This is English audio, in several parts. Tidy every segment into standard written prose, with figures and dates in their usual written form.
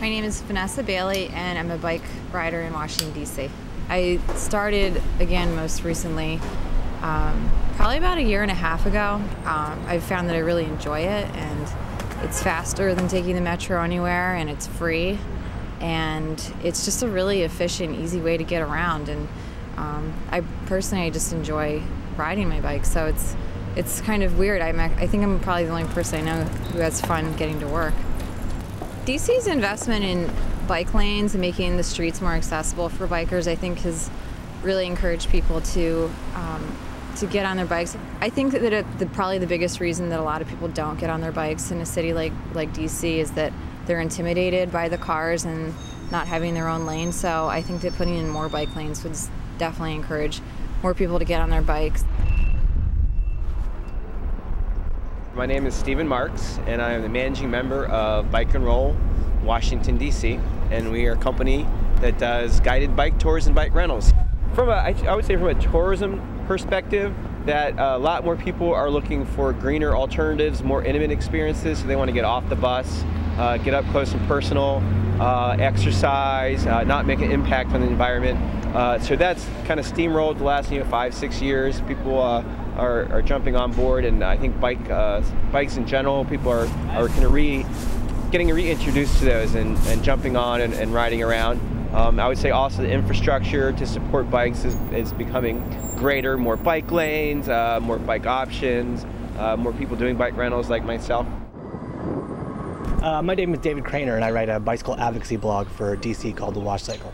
My name is Vanessa Bailey, and I'm a bike rider in Washington, D.C. I started again most recently, probably about a year and a half ago. I've found that I really enjoy it, and it's faster than taking the metro anywhere, and it's free, and it's just a really efficient, easy way to get around. And I just enjoy riding my bike, so it's kind of weird. I think I'm probably the only person I know who has fun getting to work. DC's investment in bike lanes and making the streets more accessible for bikers, I think, has really encouraged people to get on their bikes. I think that probably the biggest reason that a lot of people don't get on their bikes in a city like DC is that they're intimidated by the cars and not having their own lane. So I think that putting in more bike lanes would definitely encourage more people to get on their bikes. My name is Stephen Marks, and I am the managing member of Bike and Roll Washington, D.C., and we are a company that does guided bike tours and bike rentals. I would say from a tourism perspective, that a lot more people are looking for greener alternatives, more intimate experiences, so they want to get off the bus, get up close and personal, exercise, not make an impact on the environment. So that's kind of steamrolled the last 5-6 years. People are jumping on board, and I think bikes in general, people are kind of getting reintroduced to those and jumping on and riding around. I would say also the infrastructure to support bikes is becoming greater. More bike lanes, more bike options, more people doing bike rentals like myself. My name is David Craner, and I write a bicycle advocacy blog for DC called The Wash Cycle.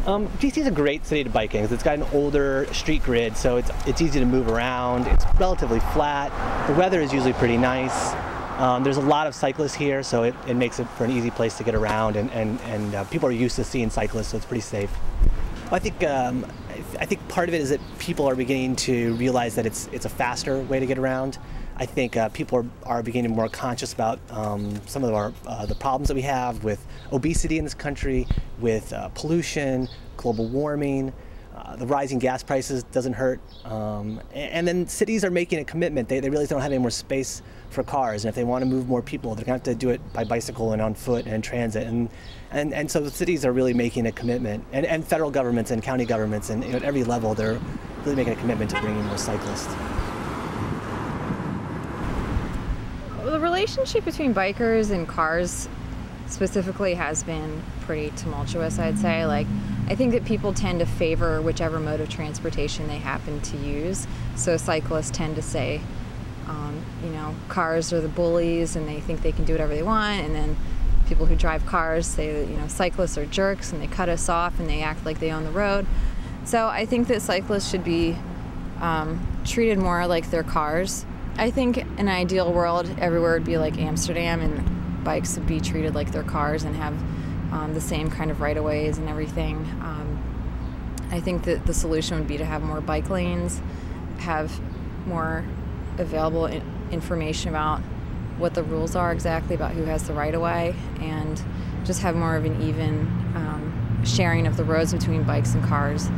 DC is a great city to bike in because it's got an older street grid, so it's easy to move around. It's relatively flat. The weather is usually pretty nice. There's a lot of cyclists here, so it makes it for an easy place to get around, and people are used to seeing cyclists, so it's pretty safe. I think part of it is that people are beginning to realize that it's a faster way to get around. I think people are beginning to be more conscious about some of the problems that we have with obesity in this country, with pollution, global warming. The rising gas prices doesn't hurt. And then cities are making a commitment. They realize they don't have any more space for cars, and if they want to move more people, they're going to have to do it by bicycle and on foot and transit. And so the cities are really making a commitment, and federal governments and county governments, and at every level, they're really making a commitment to bringing more cyclists. The relationship between bikers and cars specifically has been pretty tumultuous, I'd say. I think that people tend to favor whichever mode of transportation they happen to use. So cyclists tend to say, cars are the bullies and they think they can do whatever they want. And then people who drive cars say that, cyclists are jerks and they cut us off and they act like they own the road. So I think that cyclists should be treated more like their cars. I think in an ideal world, everywhere would be like Amsterdam, and bikes would be treated like their cars and have the same kind of right-of-ways and everything. I think that the solution would be to have more bike lanes, have more available information about what the rules are exactly about who has the right-of-way, and just have more of an even sharing of the roads between bikes and cars.